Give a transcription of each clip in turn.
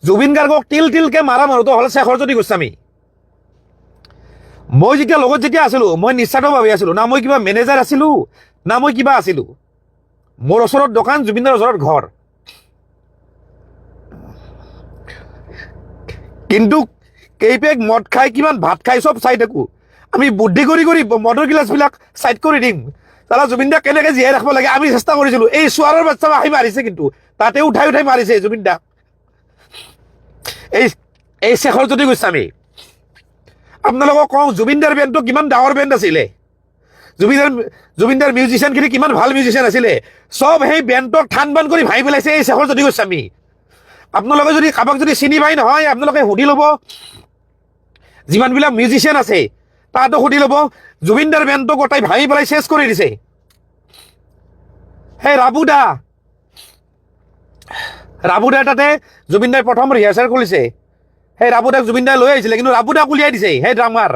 জুবিন গাৰ্গক তিলকে মাৰা মানুহটো হ'ল শেখৰজ্যোতি গোস্বামী। মই যেতিয়া লগত যেতিয়া আছিলোঁ, মই নিস্বাৰ্থভাৱে আছিলোঁ, না মই কিবা মেনেজাৰ আছিলোঁ না মই কিবা আছিলোঁ। মোৰ ওচৰত দোকান, জুবিনৰ ওচৰত ঘৰ। কিন্তু কেইপেক মদ খাই কিমান ভাত খাই চব চাই থাকোঁ। আমি বুদ্ধি কৰি মদৰ গিলাচবিলাক চাইড কৰি দিম। তাৰা জুবিন দাক কেনেকৈ জীয়াই ৰাখিব লাগে আমি চেষ্টা কৰিছিলোঁ। এই চোৱাৰৰ বাচ্চা আহি মাৰিছে, কিন্তু তাতে উঠাই মাৰিছে জুবিন দাক। এই শেখৰজ্যোতি গোস্বামী। আপোনালোকক কওঁ, জুবিনদাৰ বেণ্ডটো কিমান ডাঙৰ বেণ্ড আছিলে, জুবিনদাৰ মিউজিচিয়ানখিনি কিমান ভাল মিউজিচিয়ান আছিলে, চব সেই বেণ্ডক ঠান বান কৰি ভাঙি পেলাইছে এই শেখৰজ্যোতি গোস্বামী। আপোনালোকে যদি কাৰোবাক যদি চিনি পাই নহয়, আপোনালোকে সুধি ল'ব, যিমানবিলাক মিউজিচিয়ান আছে তাতো সুধি ল'ব, জুবিনদাৰ বেণ্ডটো গোটাই ভাঙি পেলাই চেছ কৰি দিছে। সেই ৰাবুদাৰ তাতে জুবিনদাই প্ৰথম ৰিহাৰ্চেল কৰিছে। সেই ৰাবুদাক জুবিনদাই লৈ আহিছিলে, কিন্তু ৰাবুদাক উলিয়াই দিছে সেই ড্ৰামাৰ,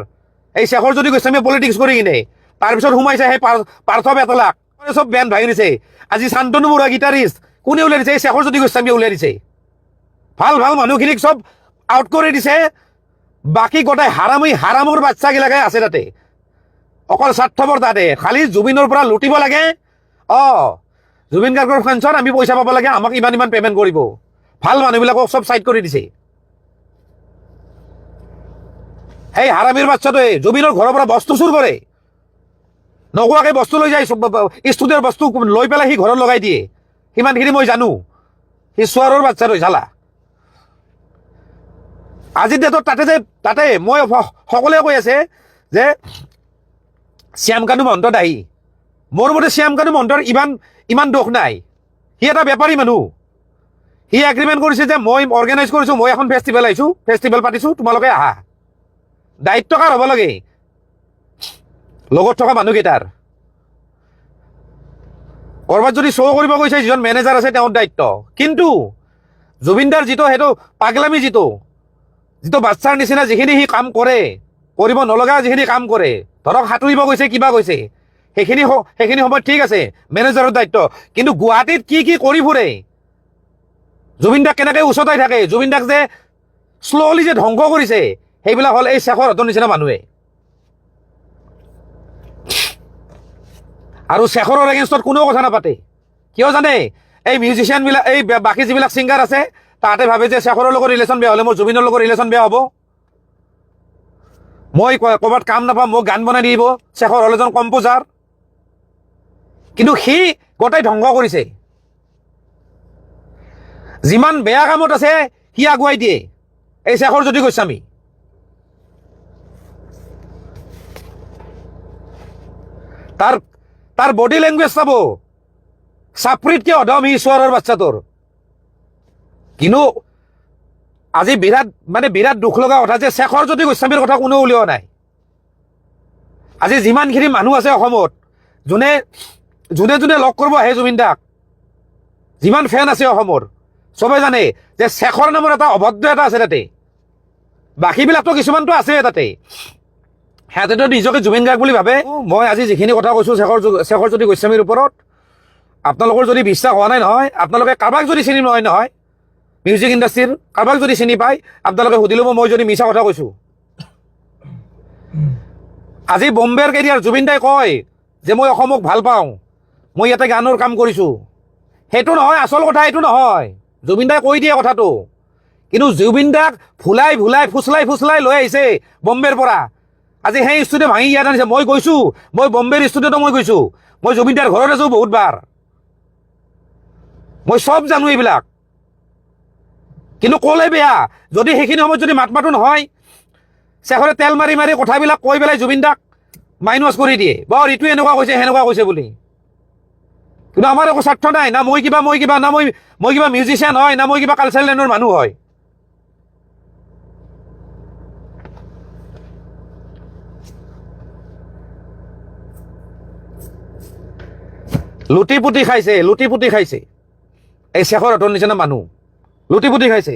এই শেখৰজ্যোতি গোস্বামীয়ে পলিটিক্স কৰি কিনে। তাৰপিছত সোমাইছে সেই পাৰ্থ বেতলাক, চব বেণ্ড ভাঙি দিছে। আজি শান্তনু বৰুৱা গীটাৰিষ্ট কোনে উলিয়াই দিছে? এই শেখৰজ্যোতি গোস্বামীয়ে উলিয়াই দিছে। ভাল মানুহখিনিক চব আউট কৰি দিছে। বাকী গোটাই হাৰামৰ বাচ্চাগিলাকে আছে তাতে, অকল স্বাৰ্থপৰ তাতে, খালি জুবিনৰ পৰা লুটিব লাগে। জুবিন গাৰ্গৰ ফাংচন আমি পইচা পাব লাগে, আমাক ইমান পেমেণ্ট কৰিব। ভাল মানুহবিলাকক চব চাইড কৰি দিছে। সেই হাৰামীৰ বাচ্চাটোৱে জুবিনৰ ঘৰৰ পৰা বস্তু চুৰ কৰে, নোকোৱাকৈ বস্তু লৈ যায়, ষ্টুডিঅ'ৰ বস্তু লৈ পেলাই সি ঘৰত লগাই দিয়ে। সিমানখিনি মই জানো। সি চোৱাৰৰ বাচ্চাটো চালা। আজিৰ ডেটত তাতে মই সকলোৱে কৈ আছে যে শ্যামকানু মহন্ত দায়ী। মোৰ মতে শ্যামকানু মহন্তৰ ইমান দোষ নাই। সি এটা বেপাৰী মানুহ। সি এগ্ৰিমেণ্ট কৰিছে যে মই অৰ্গেনাইজ কৰিছোঁ, মই এখন ফেষ্টিভেল পাতিছোঁ, তোমালোকে আহা। দায়িত্ব কাৰ হ'ব লাগে? লগত থকা মানুহকেইটাৰ। ক'ৰবাত যদি শ্ব' কৰিব গৈছে, যিজন মেনেজাৰ আছে তেওঁৰ দায়িত্ব। কিন্তু জুবিনদাৰ সেইটো পাগলামি, যিটো বাচ্চাৰ নিচিনা যিখিনি সি কাম কৰে, কৰিব নলগা যিখিনি কাম কৰে, ধৰক সাঁতুৰিব গৈছে, কিবা গৈছে, সেইখিনি সময়ত ঠিক আছে, মেনেজাৰৰ দায়িত্ব। কিন্তু গুৱাহাটীত কি কৰি ফুৰে, জুবিনদাক কেনেকৈ উচতাই থাকে, জুবিনদাক যে শ্ল'লি যে ধ্বংস কৰিছে, সেইবিলাক হ'ল এই শেখৰহঁতৰ নিচিনা মানুহে। আৰু শেখৰৰ এগেইনষ্টত কোনেও কথা নাপাতে। কিয় জানে? এই মিউজিচিয়ানবিলাক, এই বাকী যিবিলাক ছিংগাৰ আছে, তাহাঁতে ভাবে যে শেখৰৰ লগত ৰিলেশ্যন বেয়া হ'লে মোৰ জুবিনৰ লগত ৰিলেশ্যন বেয়া হ'ব। মই ক'ৰবাত কাম নাপাম, মোক গান বনাই দিব। শেখৰ হ'ল এজন কম্প'জাৰ, কিন্তু সি গোটাই ধ্বংস কৰিছে। যিমান বেয়া কামত আছে সি আগুৱাই দিয়ে, এই শেখৰজ্যোতি গোস্বামী। তাৰ বডি লেংগুৱেজ চাব, চাপৰিতকে অধম সি চোৱাৰৰ বাচ্চাটোৰ। কিন্তু আজি বিৰাট দুখ লগা কথা যে শেখৰজ্যোতি গোস্বামীৰ কথা কোনেও উলিওৱা নাই। আজি যিমানখিনি মানুহ আছে অসমত, যোনে লগ কৰিব আহে জুবিন দাক, যিমান ফেন আছে অসমৰ, চবে জানে যে শেখৰ নামৰ এটা অভদ্ৰ এটা আছে তাতে। বাকীবিলাকতো কিছুমানতো আছে তাতে, সিহঁতেতো নিজকে জুবিন গাৰ্গ বুলি ভাবে। মই আজি যিখিনি কথা কৈছোঁ শেখৰজ্যোতি গোস্বামীৰ ওপৰত, আপোনালোকৰ যদি বিশ্বাস হোৱা নাই নহয়, আপোনালোকে কাৰোবাক যদি চিনি নহয়, মিউজিক ইণ্ডাষ্ট্ৰীৰ কাৰোবাক যদি চিনি পায়, আপোনালোকে সুধি ল'ব মই যদি মিছা কথা কৈছোঁ। আজি বম্বেৰ কেৰিয়াৰ জুবিন দাই কয় যে মই অসমক ভাল পাওঁ, মই ইয়াতে গানৰ কাম কৰিছোঁ। সেইটো নহয় আচল কথা, এইটো নহয়। জুবিন দাই কৈ দিয়ে কথাটো, কিন্তু জুবিন দাক ফুচলাই লৈ আহিছে বম্বেৰ পৰা। আজি সেই ষ্টুডিঅ' ভাঙি ইয়াত আনিছে। মই গৈছোঁ, মই বম্বেৰ ষ্টুডিঅ'তো মই গৈছোঁ, মই জুবিন দাৰ ঘৰত আছোঁ বহুতবাৰ, মই চব জানো এইবিলাক। কিন্তু ক'লে বেয়া, যদি সেইখিনি সময়ত যদি মাত মাতো নহয়, শেখৰে তেল মাৰি কথাবিলাক কৈ পেলাই জুবিন দাক মাইণ্ড ৱাছ কৰি দিয়ে, বৰ ইটোৱে এনেকুৱা কৈছে সেনেকুৱা কৈছে বুলি। কিন্তু আমাৰ একো স্বাৰ্থ নাই, না মই কিবা না মই কিবা মিউজিচিয়ান হয়, না মই কিবা কালচাৰেল লাইনৰ মানুহ হয়। লুটি পুটি খাইছে এই শেখৰহঁতৰ নিচিনা মানুহ, লুটি পুটি খাইছে।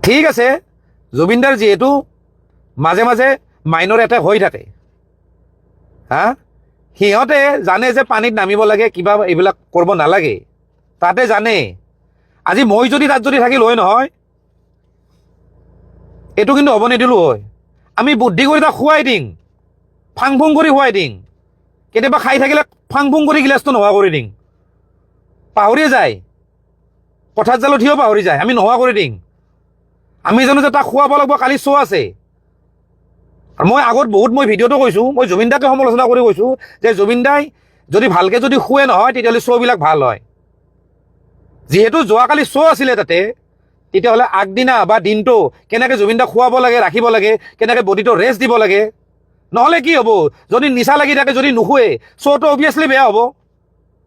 ঠিক আছে, জুবিনদাৰ যিহেতু মাজে মাজে মাইনৰ এটেক হৈ থাকে, সিহঁতে জানে যে পানীত নামিব লাগে, কিবা এইবিলাক কৰিব নালাগে, তাতে জানে। আজি মই যদি তাত যদি থাকিল হয় নহয়, এইটো কিন্তু হ'ব নিদিলোঁ হয়। আমি বুদ্ধি কৰি তাক খুৱাই দিম, ফাং ফুং কৰি খুৱাই দিম, কেতিয়াবা খাই থাকিলে ফাং ফুং কৰি গিলাচটো নোহোৱা কৰি দিম, পাহৰিয়ে যায়, পথাৰ জালত সিও পাহৰি যায়, আমি নোহোৱা কৰি দিম। আমি জানো যে তাক খুৱাব লাগিব, কালি শ্ব' আছে। আৰু মই আগত বহুত ভিডিঅ'টো কৈছোঁ, মই জুবিন দাকে সমালোচনা কৰি কৈছোঁ যে জুবিন দাই যদি ভালকৈ যদি শুৱে নহয় তেতিয়াহ'লে শ্ব'বিলাক ভাল হয়। যিহেতু যোৱাকালি শ্ব' আছিলে তাতে, তেতিয়াহ'লে আগদিনা বা দিনটো কেনেকৈ জুবিন দাক খুৱাব লাগে, ৰাখিব লাগে, কেনেকৈ বডিটো ৰেষ্ট দিব লাগে। নহ'লে কি হ'ব, যদি নিচা লাগি থাকে, যদি নুশুৱে, শ্ব'টো অভিয়াছলি বেয়া হ'ব।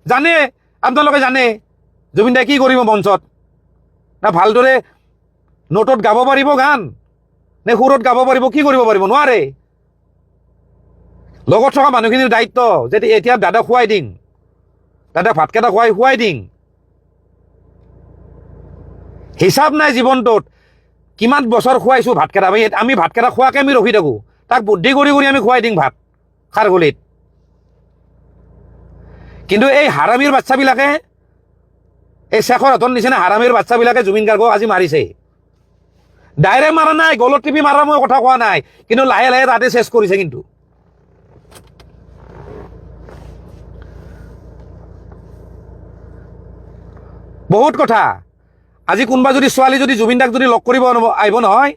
জানে, আপোনালোকে জানে জুবিন দাই কি কৰিব মঞ্চত। না ভালদৰে নোটত গাব পাৰিব গান, নে সুৰত গাব পাৰিব, কি কৰিব পাৰিব? নোৱাৰে। লগত থকা মানুহখিনিৰ দায়িত্ব যে এতিয়া দাদাক খুৱাই দিম, দাদাক ভাতকেইটা খুৱাই দিম। হিচাপ নাই জীৱনটোত কিমান বছৰ খুৱাইছোঁ ভাতকেইটা। আমি ভাতকেইটা খোৱাকৈ আমি ৰখি থাকোঁ, তাক বুদ্ধি কৰি আমি খুৱাই দিম ভাত খাৰঘুলিত। কিন্তু এই হাৰামীৰ বাচ্চাবিলাকে, এই শেখৰ হাতৰ নিচিনা হাৰামীৰ বাচ্চাবিলাকে জুবিন গাৰ্গক আজি মাৰিছে। ডাইৰেক্ট মাৰা নাই, গলত টিপি মাৰা মই কথা কোৱা নাই, কিন্তু লাহে লাহে তাতে চেছ কৰিছে। কিন্তু বহুত কথা। আজি কোনোবা যদি ছোৱালী যদি জুবিন দাক যদি লগ কৰিব আহিব নহয়,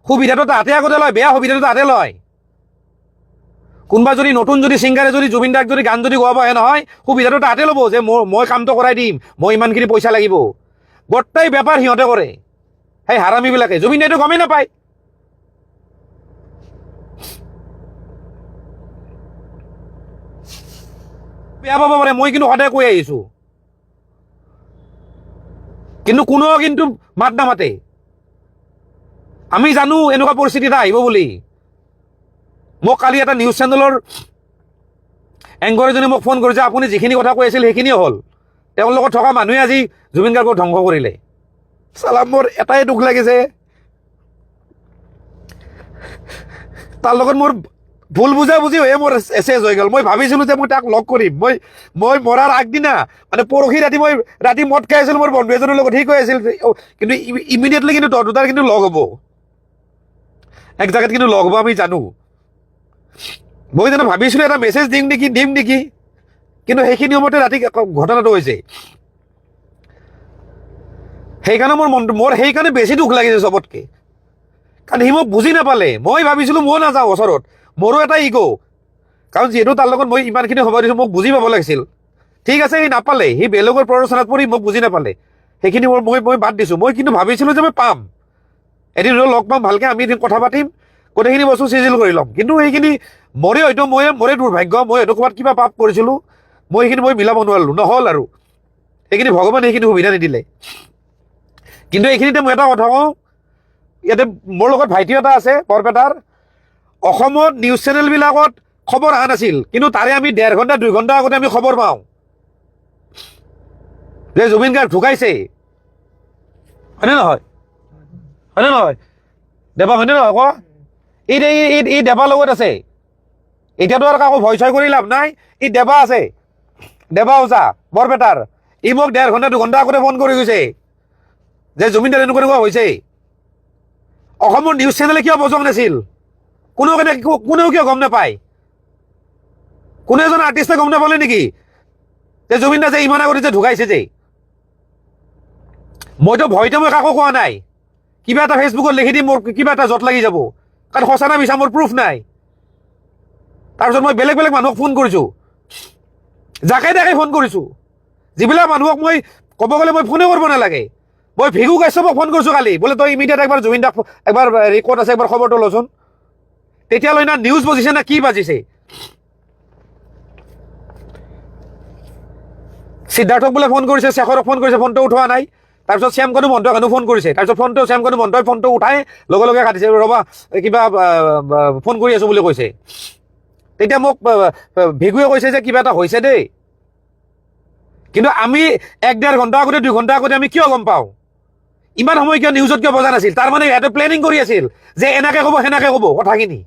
সুবিধাটো তাহাঁতে আগতে লয়, বেয়া সুবিধাটো তাহাঁতে লয়। কোনোবা যদি নতুন যদি ছিংগাৰে যদি জুবিন দাক যদি গান যদি গোৱাব আহে নহয়, সুবিধাটো তাহাঁতে ল'ব যে মই কামটো কৰাই দিম, মই ইমানখিনি পইচা লাগিব। গোটেই বেপাৰ সিহঁতে কৰে, সেই হাৰামীবিলাকে। জুবিন দাইটো গমেই নাপায়। বেয়া পাব পাৰে, মই কিন্তু সদায় কৈ আহিছোঁ, কিন্তু কোনেও কিন্তু মাত নামাতে। আমি জানো এনেকুৱা পৰিস্থিতি এটা আহিব বুলি। মোক কালি এটা নিউজ চেনেলৰ এংকৰ এজনে মোক ফোন কৰিছে, আপুনি যিখিনি কথা কৈ আছিল সেইখিনিয়ে হ'ল, তেওঁৰ লগত থকা মানুহে আজি জুবিন গাৰ্গক ধ্বংস কৰিলে। চালা, মোৰ এটাই দুখ লাগিছে, তাৰ লগত মোৰ ভুল বুজাবুজি হৈয়ে মোৰ চেছ হৈ গ'ল। মই ভাবিছিলোঁ যে মই তাক লগ কৰিম, মই মৰাৰ আগদিনা মানে পৰহি ৰাতি মদ খাই আছিলোঁ মোৰ বন্ধু এজনৰ লগত, সি কৈ আছিল, কিন্তু ইমিডিয়েটলি কিন্তু দুটাৰ কিন্তু লগ হ'ব, এক জেগাত কিন্তু লগ হ'ব, আমি জানো। মই জানো ভাবিছিলোঁ এটা মেছেজ দিম নেকি, কিন্তু সেইখিনি সময়তে ৰাতি ঘটনাটো হৈছে। সেইকাৰণে মোৰ সেইকাৰণে বেছি দুখ লাগিছে চবতকৈ, কাৰণ সি মোক বুজি নাপালে। মই ভাবিছিলোঁ মই নাযাওঁ ওচৰত, মোৰো এটা ইগ', কাৰণ যিহেতু তাৰ লগত মই ইমানখিনি সময় দিছোঁ, মোক বুজি পাব লাগিছিল। ঠিক আছে, সি নাপালে, সি বেলেগৰ প্ৰৰোচনাত পৰি মোক বুজি নাপালে, সেইখিনি মই বাদ দিছোঁ। মই কিন্তু ভাবিছিলোঁ যে মই পাম, এদিন লগ পাম, ভালকৈ আমি এদিন কথা পাতিম, গোটেইখিনি বস্তু চিজিল কৰি ল'ম। কিন্তু সেইখিনি মোৰে দুৰ্ভাগ্য, মই হয়তো ক'ৰবাত কিবা পাপ কৰিছিলোঁ, মই সেইখিনি মিলাব নোৱাৰিলোঁ, নহ'ল আৰু সেইখিনি ভগৱানে সেইখিনি সুবিধা নিদিলে। কিন্তু এইখিনিতে মই এটা কথা কওঁ, ইয়াতে মোৰ লগত ভাইটি এটা আছে বৰপেটাৰ, অসমত নিউজ চেনেলবিলাকত খবৰ অহা নাছিল, কিন্তু তাৰে আমি 1.5 ঘণ্টা 2 ঘণ্টা আগতে আমি খবৰ পাওঁ যে জুবিন গাৰ্গ ঢুকাইছে। হয়নে নহয়? দেৱা, হয়নে নহয় ক? ই দেৱাৰ লগত আছে, এতিয়াতো আৰু কাকো ভয় চয় কৰি লাভ নাই। ই দেৱা আছে, দেৱা ওজা বৰপেটাৰ, ই মোক 1.5 ঘণ্টা 2 ঘণ্টা আগতে ফোন কৰি গৈছে যে জুবিন দাৰ এনেকুৱা হৈছে। অসমৰ নিউজ চেনেলে কিয় বজোৱা নাছিল? কোনেও কিয় গম নাপায়? কোনো এজন আৰ্টিষ্টে গম নাপালে নেকি যে জুবিন দা যে ইমান আগতে যে ঢুকাইছে? যে মইতো ভয়তে মই কাকো কোৱা নাই, কিবা এটা ফেচবুকত লিখি দিম, মোৰ কিবা এটা জট লাগি যাব, কাৰণ সঁচা না মিছা মোৰ প্ৰুফ নাই। তাৰপিছত মই বেলেগ মানুহক ফোন কৰিছোঁ, যাকে তাকে ফোন কৰিছোঁ, যিবিলাক মানুহক মই ক'ব গ'লে মই ফোনে কৰিব নালাগে। মই ভিগু কাশ্যপক ফোন কৰিছোঁ কালি, বোলে তই ইমিডিয়েট একবাৰ জুবিন দাক একবাৰ ক'ত আছে একবাৰ খবৰটো লচোন। তেতিয়ালৈ না নিউজ বাজিছে না কি বাজিছে। সিদ্ধাৰ্থক বোলে ফোন কৰিছে, শেখৰক ফোন কৰিছে, ফোনটো উঠোৱা নাই। তাৰপিছত শ্যামকানু মহন্তক ফোন কৰিছে, তাৰপিছত শ্যামকানু মহন্তই ফোনটো উঠাই লগে লগে কাটিছে, ৰ'বা কিবা ফোন কৰি আছোঁ বুলি কৈছে। তেতিয়া মোক ভিগুৱে কৈছে যে কিবা এটা হৈছে দেই, কিন্তু আমি 1.5 ঘণ্টা আগতে 2 ঘণ্টা আগতে আমি কিয় গম পাওঁ? ইমান সময় কিয় নিউজত কিয় বজা নাছিল? তাৰমানে সিহঁতে প্লেনিং কৰি আছিল যে এনেকে ক'ব সেনেকে ক'ব কথাখিনি।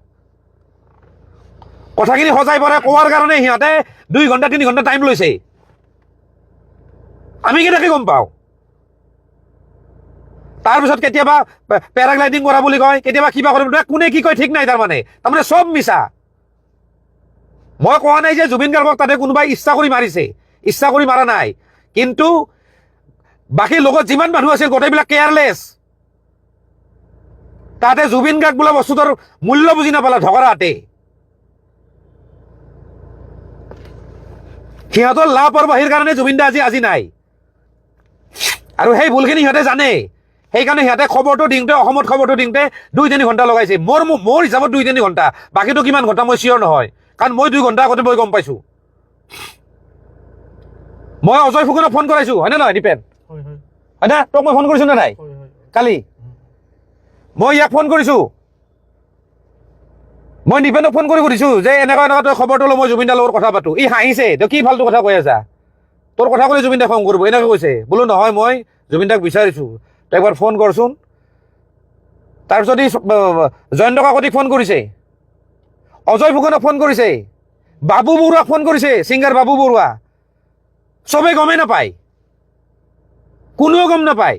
কথাখিনি সজাই পৰে কোৱাৰ কাৰণে সিহঁতে 2 ঘণ্টা 3 ঘণ্টা টাইম লৈছে আমি কেনেকৈ গম পাওঁ তাৰপিছত কেতিয়াবা পেৰাগ্লাইডিং কৰা বুলি কয় কেতিয়াবা কিবা কৰিম কোনে কি কয় ঠিক নাই তাৰমানে চব মিছা মই কোৱা নাই যে জুবিন গাৰ্গক তাতে কোনোবাই ইচ্ছা কৰি মাৰিছে ইচ্ছা কৰি মাৰা নাই কিন্তু বাকী লগত যিমান মানুহ আছিল গোটেইবিলাক কেয়াৰলেছ তাতে জুবিন গাৰ্গ বোলা বস্তুটোৰ মূল্য বুজি নাপালা ঢকৰাতে সিহঁতৰ লাপৰবাহীৰ কাৰণে জুবিন দা আজি নাই আৰু সেই ভুলখিনি সিহঁতে জানে সেইকাৰণে সিহঁতে খবৰটো দিওঁতে অসমত খবৰটো দিওঁতে 2-3 ঘণ্টা লগাইছে মোৰ হিচাপত 2-3 ঘণ্টা বাকীটো কিমান ঘণ্টা মই চিয়ৰ নহয় কাৰণ মই 2 ঘণ্টা আগতে মই গম পাইছো মই অজয় ফুকনক ফোন কৰাইছো হয়নে নহয় দীপেন হয় না তোক মই ফোন কৰিছো নে নাই কালি মই ইয়াক ফোন কৰিছো মই দীপেনক ফোন কৰি সুধিছো যে এনেকুৱা তই খবৰটো লৈ মই জুবিন দাৰ লগত কথা পাতো ই হাঁহিছে তই কি ফাল্টু কথা কৈ আছা তোৰ কথা ক'লে জুবিন দাক খং কৰিব এনেকৈ কৈছে বোলো নহয় মই জুবিন দাক বিচাৰিছো তই একবাৰ ফোন কৰচোন তাৰপিছত ই জয়ন্ত কাকতিক ফোন কৰিছে অজয় ফুকনক ফোন কৰিছে বাবু বৰুৱাক ফোন কৰিছে ছিংগাৰ বাবু বৰুৱা চবে গমেই নাপায় কোনেও গম নাপায়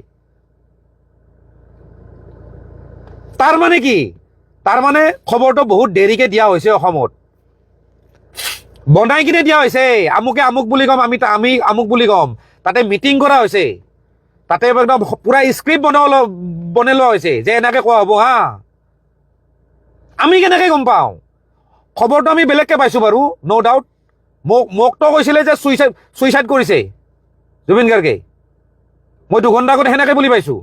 তাৰমানে কি তাৰমানে খবৰটো বহুত দেৰিকে দিয়া হৈছে অসমত বনাই কিনে দিয়া হৈছে আমুকে আমুক বুলি কম আমি আমুক বুলি কম তাতে মিটিং কৰা হৈছে তাতে একদম পুৰা স্ক্ৰিপ্ট বনাই লোৱা হৈছে যে এনেকে কোৱা হ'ব হা আমি কেনেকে গম পাওঁ খবৰটো আমি বেলেগকে পাইছো বাৰু ন' ডাউট মোকতো কৈছিলে যে ছুইচাইড কৰিছে জুবিন গাৰ্গে মই 2 ঘণ্টা আগতে সেনেকে বুলি পাইছো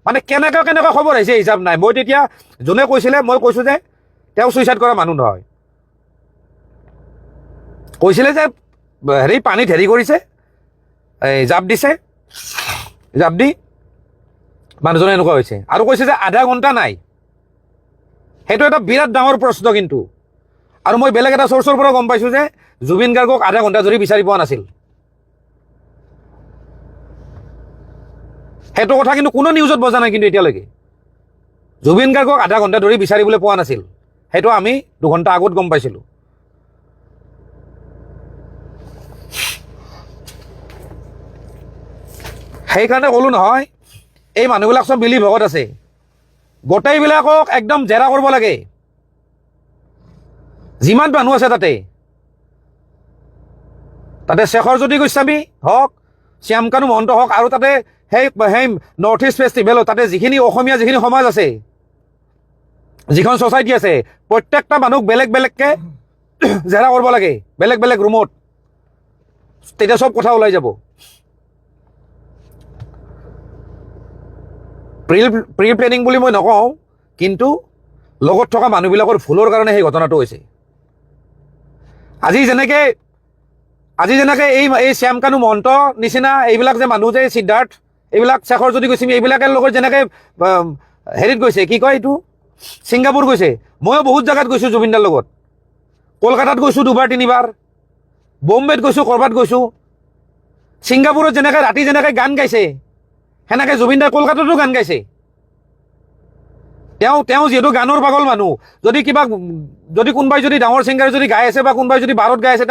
মানে কেনেকুৱা খবৰ আহিছে হিচাপ নাই মই তেতিয়া যোনে কৈছিলে মই কৈছো যে তেওঁ ছুইচাইড কৰা মানুহ নহয় কৈছিলে যে হেৰি পানীত হেৰি কৰিছে এই জাপ দিছে জাপ দি মানুহজনে এনেকুৱা হৈছে আৰু কৈছে যে আধা ঘণ্টা নাই সেইটো এটা বিৰাট ডাঙৰ প্ৰশ্ন কিন্তু আৰু মই বেলেগ এটা চ'ৰ্চৰ পৰা গম পাইছো যে জুবিন গাৰ্গক আধা ঘণ্টা ধৰি বিচাৰি পোৱা নাছিল সেইটো কথা কিন্তু কোনো নিউজত বজা নাই কিন্তু এতিয়ালৈকে জুবিন গাৰ্গক আধা ঘণ্টা ধৰি বিচাৰিবলৈ পোৱা নাছিল সেইটো আমি 2 ঘণ্টা আগত গম পাইছিলো সেইকাৰণে ক'লো নহয় এই মানুহবিলাক চব মিলি ভগত আছে গোটেইবিলাকক একদম জেৰা কৰিব লাগে যিমান মানুহ আছে তাতে শেখৰজ্যোতি গোস্বামী হওক শ্যামকানু মহন্ত হওক আৰু তাতে সেই নৰ্থ ইষ্ট ফেষ্টিভেলত তাতে যিখিনি অসমীয়া যিখিনি সমাজ আছে যিখন ছ'চাইটি আছে প্ৰত্যেকটা মানুহক বেলেগ বেলেগকে জেৰা কৰিব লাগে বেলেগ বেলেগ ৰুমত তেতিয়া চব কথা ওলাই যাব প্ৰি প্লেনিং বুলি মই নকওঁ কিন্তু লগত থকা মানুহবিলাকৰ ভুলৰ কাৰণে সেই ঘটনাটো হৈছে আজি যেনেকে এই শ্যামকানু মহন্ত নিচিনা এইবিলাক যে মানুহ যে সিদ্ধাৰ্থ এইবিলাক শেখৰজ্যোতি গোস্বামী এইবিলাকৰ লগত যেনেকৈ হেৰিত গৈছে কি কয় এইটো ছিংগাপুৰ গৈছে ময়ো বহুত জেগাত গৈছোঁ জুবিনদাৰ লগত কলকাতাত গৈছোঁ 2-বাৰ 3-বাৰ বম্বেত গৈছোঁ ক'ৰবাত গৈছোঁ ছিংগাপুৰত যেনেকৈ ৰাতি যেনেকৈ গান গাইছে সেনেকৈ জুবিনদাই কলকাতাতো গান গাইছে তেওঁ যিহেতু গানৰ পাগল মানুহ যদি কোনোবাই যদি ডাঙৰ ছিংগাৰে যদি গাই আছে বা কোনোবাই যদি বাৰত গাই আছে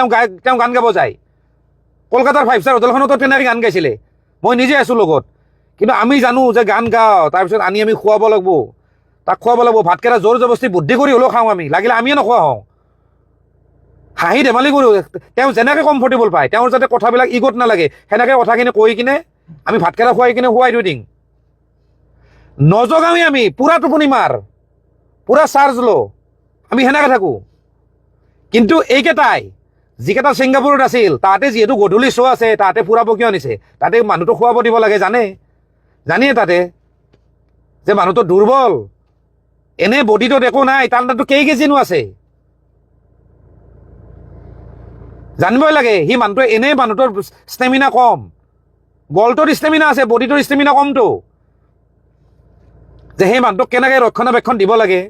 তেওঁ গান গাব যায় কলকাতাৰ 5-ষ্টাৰ হোটেলখনতো তেনেকৈ গান গাইছিলে মই নিজে আছোঁ লগত কিন্তু আমি জানো যে গান গাওঁ তাৰপিছত আনি আমি খুৱাব লাগিব তাক খুৱাব লাগিব ভাতকেইটা জোৰ জবস্তি বুদ্ধি কৰি হ'লেও খাওঁ আমি লাগিলে আমিয়ে নোখোৱা হওঁ হাঁহি ধেমালি কৰোঁ তেওঁ যেনেকৈ কমফৰ্টেবল পায় তেওঁৰ যাতে কথাবিলাক ইগত নালাগে সেনেকৈ কথাখিনি কৈ কিনে আমি ভাতকেইটা খুৱাই কিনে খুৱাই থৈ দিম নজগাওঁৱে আমি পুৰা টোপনি মাৰ পুৰা চাৰ্জ ল' আমি সেনেকৈ থাকোঁ কিন্তু এইকেইটাই যিকেইটা ছিংগাপুৰত আছিল তাতে যিহেতু গধূলি শ্ব' আছে তাতে ফুৰাব কিয় আনিছে তাতে মানুহটো খুৱাব দিব লাগে জানিয়ে তাতে যে মানুহটো দুৰ্বল এনে বডিটোত একো নাই তাৰ তাতো কেই কেজিনো আছে জানিবই লাগে সি মানুহটো এনেই মানুহটোৰ ষ্টেমিনা কম গলটোৰ ষ্টেমিনা আছে বডিটোৰ ষ্টেমিনা কমটো যে সেই মানুহটোক কেনেকৈ ৰক্ষণাবেক্ষণ দিব লাগে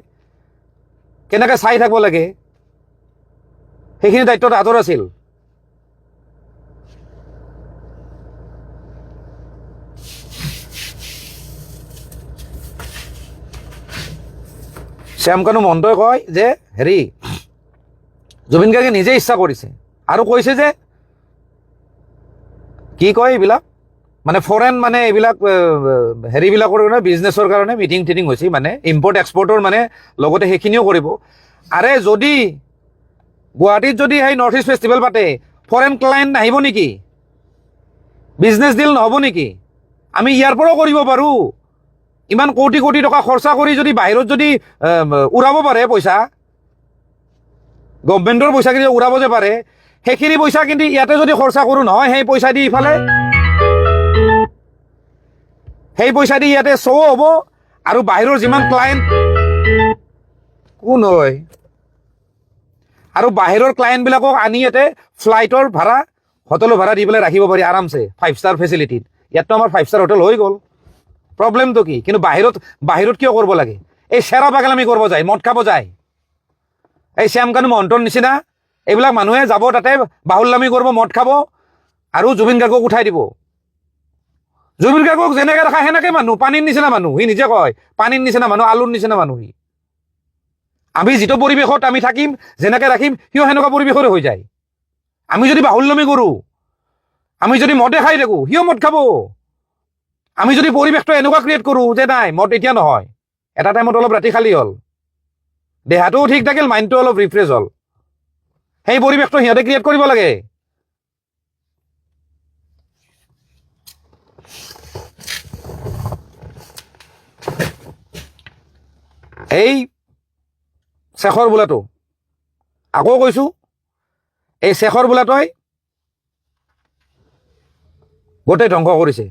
কেনেকৈ চাই থাকিব লাগে সেইখিনি দায়িত্বত আঁতৰ আছিল শ্যামকানু মহন্তই কয় যে হেৰি জুবিন গাৰ্গে নিজে ইচ্ছা কৰিছে আৰু কৈছে যে কি কয় এইবিলাক মানে ফৰেন মানে এইবিলাক হেৰিবিলাকৰ কাৰণে বিজনেছৰ কাৰণে মিটিং টিটিং হৈছে মানে ইম্পৰ্ট এক্সপৰ্টৰ মানে লগতে সেইখিনিও কৰিব আৰে যদি গুৱাহাটীত যদি সেই নৰ্থ ইষ্ট ফেষ্টিভেল পাতে ফৰেন ক্লায়েণ্ট নাহিব নেকি বিজনেছ ডিল নহ'ব নেকি আমি ইয়াৰ পৰাও কৰিব পাৰোঁ ইমান কোটি কোটি টকা খৰচা কৰি যদি বাহিৰত যদি উৰাব পাৰে পইচা গভমেণ্টৰ পইচাখিনি উৰাব যে পাৰে সেইখিনি পইচা কিন্তু ইয়াতে যদি খৰচা কৰোঁ নহয় সেই পইচা দি ইফালে সেই পইচা দি ইয়াতে শ্ব' হ'ব আৰু বাহিৰৰ যিমান ক্লায়েণ্ট কোন হয় আৰু বাহিৰৰ ক্লায়েণ্টবিলাকক আনি ইয়াতে ফ্লাইটৰ ভাড়া হোটেলৰ ভাড়া দি পেলাই ৰাখিব পাৰি আৰামছে 5-star ফেচিলিটিত ইয়াততো আমাৰ 5-star হোটেল হৈ গ'ল প্ৰব্লেমটো কি কিন্তু বাহিৰত কিয় কৰিব লাগে এই চেৰা পাগলামি কৰিব যায় মদ খাব যায় এই শ্যামকানু মহন্তৰ নিচিনা এইবিলাক মানুহে যাব তাতে বাহুল্লামি কৰিব মদ খাব আৰু জুবিন গাৰ্গক উঠাই দিব জুবিন গাৰ্গক যেনেকৈ ৰাখা সেনেকৈ মানুহ পানীৰ নিচিনা মানুহ সি নিজে কয় পানীৰ নিচিনা মানুহ আলুৰ নিচিনা মানুহ সি আমি যিটো পৰিৱেশত আমি থাকিম যেনেকৈ ৰাখিম সিও সেনেকুৱা পৰিৱেশৰে হৈ যায় আমি যদি বাহুল্লামি কৰোঁ আমি যদি মদে খাই থাকোঁ সিও মদ খাব আমি যদি পৰিৱেশটো এনেকুৱা ক্ৰিয়েট কৰোঁ যে নাই মদ এতিয়া নহয় এটা টাইমত অলপ ৰাতি খালী হ'ল দেহাটোও ঠিক থাকিল মাইণ্ডটো অলপ ৰিফ্ৰেছ হ'ল সেই পৰিৱেশটো সিহঁতে ক্ৰিয়েট কৰিব লাগে এই শেখৰ বোলাটো আকৌ কৈছোঁ এই শেখৰ বোলাটোৱে গোটেই ধ্বংস কৰিছে